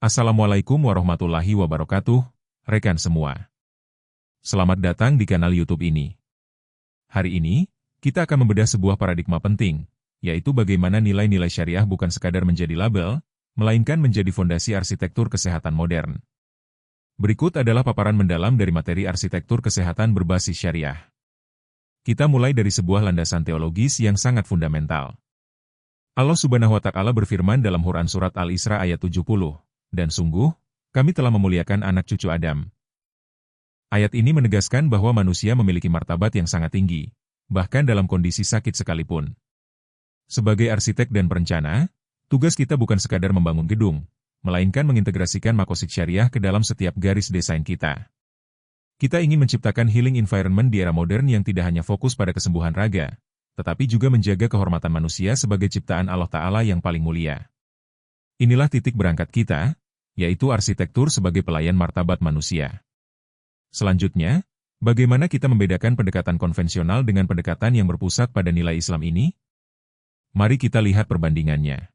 Assalamualaikum warahmatullahi wabarakatuh, rekan semua. Selamat datang di kanal YouTube ini. Hari ini, kita akan membedah sebuah paradigma penting, yaitu bagaimana nilai-nilai syariah bukan sekadar menjadi label, melainkan menjadi fondasi arsitektur kesehatan modern. Berikut adalah paparan mendalam dari materi arsitektur kesehatan berbasis syariah. Kita mulai dari sebuah landasan teologis yang sangat fundamental. Allah Subhanahu wa Ta'ala berfirman dalam Quran Surat Al-Isra ayat 70, "Dan sungguh, kami telah memuliakan anak cucu Adam." Ayat ini menegaskan bahwa manusia memiliki martabat yang sangat tinggi, bahkan dalam kondisi sakit sekalipun. Sebagai arsitek dan perencana, tugas kita bukan sekadar membangun gedung, melainkan mengintegrasikan makosid syariah ke dalam setiap garis desain kita. Kita ingin menciptakan healing environment di era modern yang tidak hanya fokus pada kesembuhan raga, tetapi juga menjaga kehormatan manusia sebagai ciptaan Allah Ta'ala yang paling mulia. Inilah titik berangkat kita, yaitu arsitektur sebagai pelayan martabat manusia. Selanjutnya, bagaimana kita membedakan pendekatan konvensional dengan pendekatan yang berpusat pada nilai Islam ini? Mari kita lihat perbandingannya.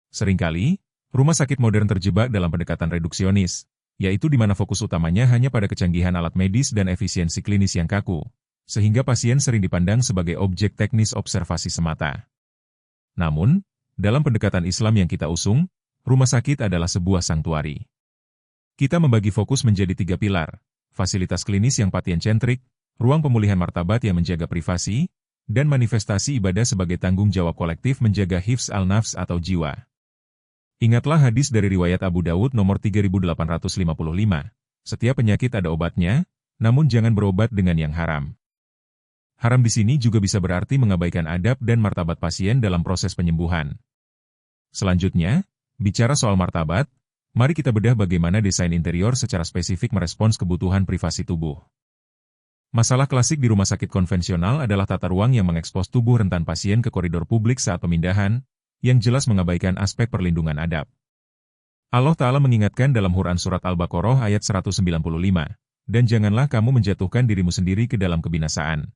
Seringkali, rumah sakit modern terjebak dalam pendekatan reduksionis, yaitu di mana fokus utamanya hanya pada kecanggihan alat medis dan efisiensi klinis yang kaku, sehingga pasien sering dipandang sebagai objek teknis observasi semata. Namun, dalam pendekatan Islam yang kita usung, rumah sakit adalah sebuah sanktuari. Kita membagi fokus menjadi 3 pilar, fasilitas klinis yang pasien-sentrik, ruang pemulihan martabat yang menjaga privasi, dan manifestasi ibadah sebagai tanggung jawab kolektif menjaga hifz al-nafs atau jiwa. Ingatlah hadis dari riwayat Abu Dawud nomor 3855, setiap penyakit ada obatnya, namun jangan berobat dengan yang haram. Haram di sini juga bisa berarti mengabaikan adab dan martabat pasien dalam proses penyembuhan. Selanjutnya, bicara soal martabat, mari kita bedah bagaimana desain interior secara spesifik merespons kebutuhan privasi tubuh. Masalah klasik di rumah sakit konvensional adalah tata ruang yang mengekspos tubuh rentan pasien ke koridor publik saat pemindahan, yang jelas mengabaikan aspek perlindungan adab. Allah Ta'ala mengingatkan dalam Quran Surat Al-Baqarah ayat 195, "Dan janganlah kamu menjatuhkan dirimu sendiri ke dalam kebinasaan."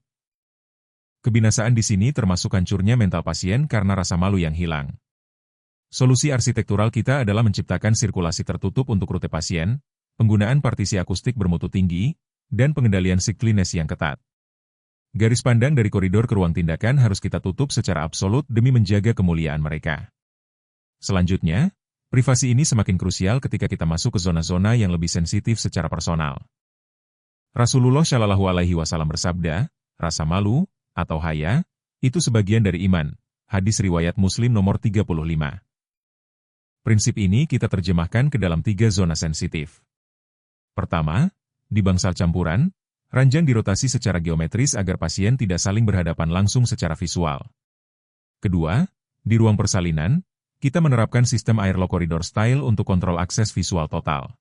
Kebinasaan di sini termasuk hancurnya mental pasien karena rasa malu yang hilang. Solusi arsitektural kita adalah menciptakan sirkulasi tertutup untuk rute pasien, penggunaan partisi akustik bermutu tinggi, dan pengendalian siklines yang ketat. Garis pandang dari koridor ke ruang tindakan harus kita tutup secara absolut demi menjaga kemuliaan mereka. Selanjutnya, privasi ini semakin krusial ketika kita masuk ke zona-zona yang lebih sensitif secara personal. Rasulullah Shallallahu Alaihi Wasallam bersabda, "Rasa malu, atau haya, itu sebagian dari iman." Hadis riwayat Muslim nomor 35. Prinsip ini kita terjemahkan ke dalam 3 zona sensitif. Pertama, di bangsal campuran, ranjang dirotasi secara geometris agar pasien tidak saling berhadapan langsung secara visual. Kedua, di ruang persalinan, kita menerapkan sistem airlock corridor style untuk kontrol akses visual total.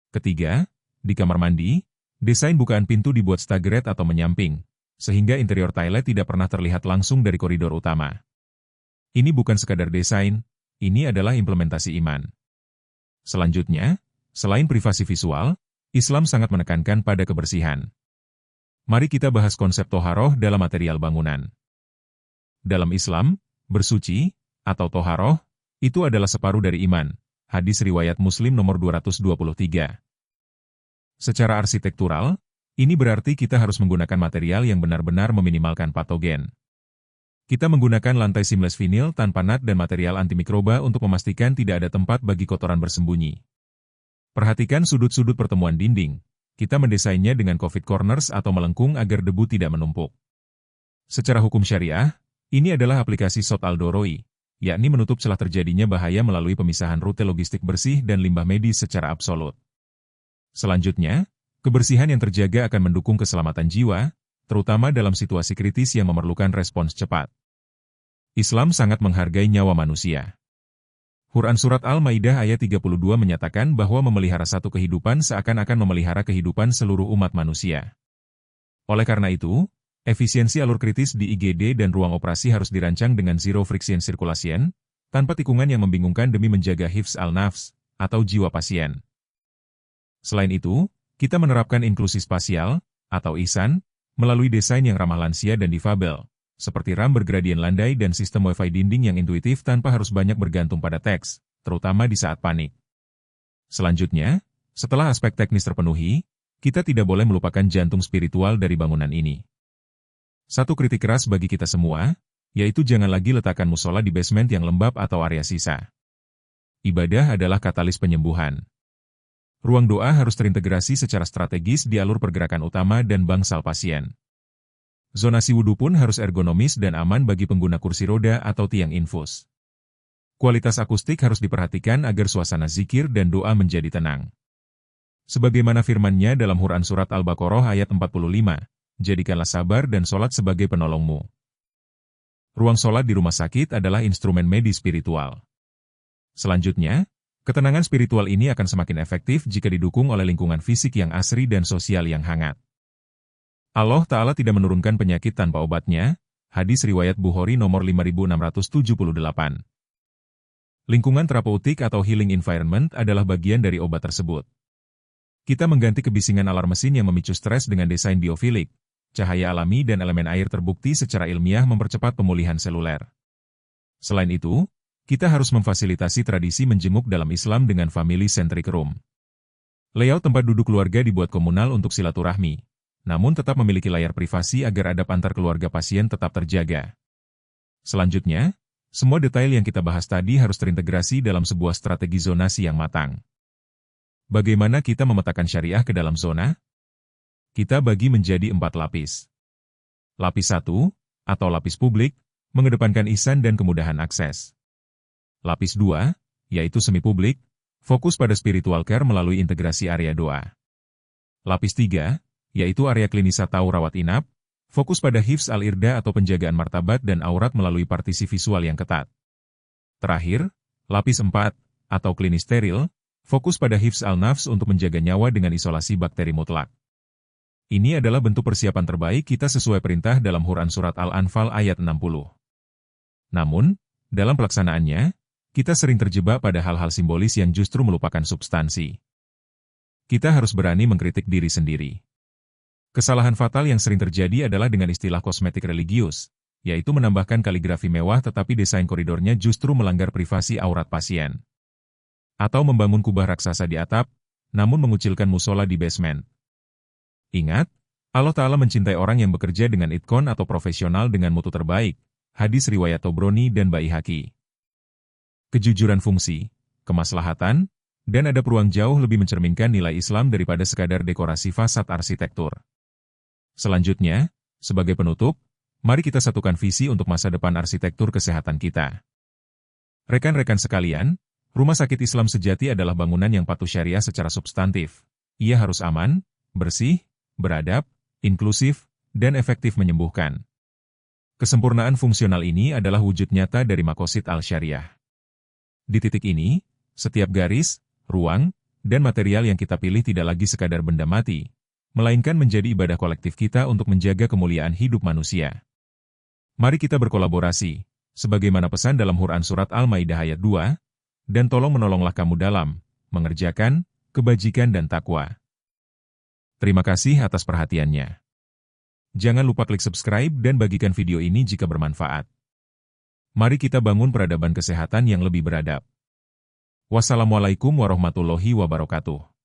Ketiga, di kamar mandi, desain bukaan pintu dibuat staggered atau menyamping, sehingga interior toilet tidak pernah terlihat langsung dari koridor utama. Ini bukan sekadar desain, ini adalah implementasi iman. Selanjutnya, selain privasi visual, Islam sangat menekankan pada kebersihan. Mari kita bahas konsep toharoh dalam material bangunan. Dalam Islam, bersuci, atau toharoh, itu adalah separuh dari iman. Hadis riwayat Muslim nomor 223. Secara arsitektural, ini berarti kita harus menggunakan material yang benar-benar meminimalkan patogen. Kita menggunakan lantai seamless vinil tanpa nat dan material antimikroba untuk memastikan tidak ada tempat bagi kotoran bersembunyi. Perhatikan sudut-sudut pertemuan dinding. Kita mendesainnya dengan COVID corners atau melengkung agar debu tidak menumpuk. Secara hukum syariah, ini adalah aplikasi Sot al-Doroi, yakni menutup celah terjadinya bahaya melalui pemisahan rute logistik bersih dan limbah medis secara absolut. Selanjutnya, kebersihan yang terjaga akan mendukung keselamatan jiwa, terutama dalam situasi kritis yang memerlukan respons cepat. Islam sangat menghargai nyawa manusia. Quran Surat Al-Maidah ayat 32 menyatakan bahwa memelihara satu kehidupan seakan-akan memelihara kehidupan seluruh umat manusia. Oleh karena itu, efisiensi alur kritis di IGD dan ruang operasi harus dirancang dengan zero friction circulation, tanpa tikungan yang membingungkan demi menjaga hifz al-nafs, atau jiwa pasien. Selain itu, kita menerapkan inklusi spasial, atau ihsan, melalui desain yang ramah lansia dan difabel, seperti RAM bergradien landai dan sistem Wi-Fi dinding yang intuitif tanpa harus banyak bergantung pada teks, terutama di saat panik. Selanjutnya, setelah aspek teknis terpenuhi, kita tidak boleh melupakan jantung spiritual dari bangunan ini. Satu kritik keras bagi kita semua, yaitu jangan lagi letakkan musola di basement yang lembab atau area sisa. Ibadah adalah katalis penyembuhan. Ruang doa harus terintegrasi secara strategis di alur pergerakan utama dan bangsal pasien. Zonasi wudhu pun harus ergonomis dan aman bagi pengguna kursi roda atau tiang infus. Kualitas akustik harus diperhatikan agar suasana zikir dan doa menjadi tenang. Sebagaimana firman-Nya dalam Quran Surat Al-Baqarah ayat 45, jadikanlah sabar dan sholat sebagai penolongmu. Ruang sholat di rumah sakit adalah instrumen medis spiritual. Selanjutnya, ketenangan spiritual ini akan semakin efektif jika didukung oleh lingkungan fisik yang asri dan sosial yang hangat. Allah Ta'ala tidak menurunkan penyakit tanpa obatnya, hadis riwayat Bukhari nomor 5678. Lingkungan terapeutik atau healing environment adalah bagian dari obat tersebut. Kita mengganti kebisingan alarm mesin yang memicu stres dengan desain biofilik, cahaya alami dan elemen air terbukti secara ilmiah mempercepat pemulihan seluler. Selain itu, kita harus memfasilitasi tradisi menjenguk dalam Islam dengan family-centric room. Layout tempat duduk keluarga dibuat komunal untuk silaturahmi, namun tetap memiliki layar privasi agar adab antar keluarga pasien tetap terjaga. Selanjutnya, semua detail yang kita bahas tadi harus terintegrasi dalam sebuah strategi zonasi yang matang. Bagaimana kita memetakan syariah ke dalam zona? Kita bagi menjadi 4 lapis. Lapis 1, atau lapis publik, mengedepankan ihsan dan kemudahan akses. Lapis 2, yaitu semi-publik, fokus pada spiritual care melalui integrasi area doa. Lapis 3, yaitu area klinis atau rawat inap, fokus pada hifz al-irda atau penjagaan martabat dan aurat melalui partisi visual yang ketat. Terakhir, lapis 4, atau klinis steril, fokus pada hifz al-nafs untuk menjaga nyawa dengan isolasi bakteri mutlak. Ini adalah bentuk persiapan terbaik kita sesuai perintah dalam Quran Surat Al-Anfal ayat 60. Namun, dalam pelaksanaannya, kita sering terjebak pada hal-hal simbolis yang justru melupakan substansi. Kita harus berani mengkritik diri sendiri. Kesalahan fatal yang sering terjadi adalah dengan istilah kosmetik religius, yaitu menambahkan kaligrafi mewah tetapi desain koridornya justru melanggar privasi aurat pasien. Atau membangun kubah raksasa di atap, namun mengucilkan musola di basement. Ingat, Allah Ta'ala mencintai orang yang bekerja dengan itkon atau profesional dengan mutu terbaik, hadis riwayat Tobroni dan Baihaqi. Kejujuran fungsi, kemaslahatan, dan ada peruang jauh lebih mencerminkan nilai Islam daripada sekadar dekorasi fasad arsitektur. Selanjutnya, sebagai penutup, mari kita satukan visi untuk masa depan arsitektur kesehatan kita. Rekan-rekan sekalian, rumah sakit Islam sejati adalah bangunan yang patuh syariah secara substantif. Ia harus aman, bersih, beradab, inklusif, dan efektif menyembuhkan. Kesempurnaan fungsional ini adalah wujud nyata dari Maqasid al-Syariah. Di titik ini, setiap garis, ruang, dan material yang kita pilih tidak lagi sekadar benda mati, melainkan menjadi ibadah kolektif kita untuk menjaga kemuliaan hidup manusia. Mari kita berkolaborasi, sebagaimana pesan dalam Quran Surat Al-Maidah ayat 2, dan tolong-menolonglah kamu dalam mengerjakan kebajikan dan takwa. Terima kasih atas perhatiannya. Jangan lupa klik subscribe dan bagikan video ini jika bermanfaat. Mari kita bangun peradaban kesehatan yang lebih beradab. Wassalamualaikum warahmatullahi wabarakatuh.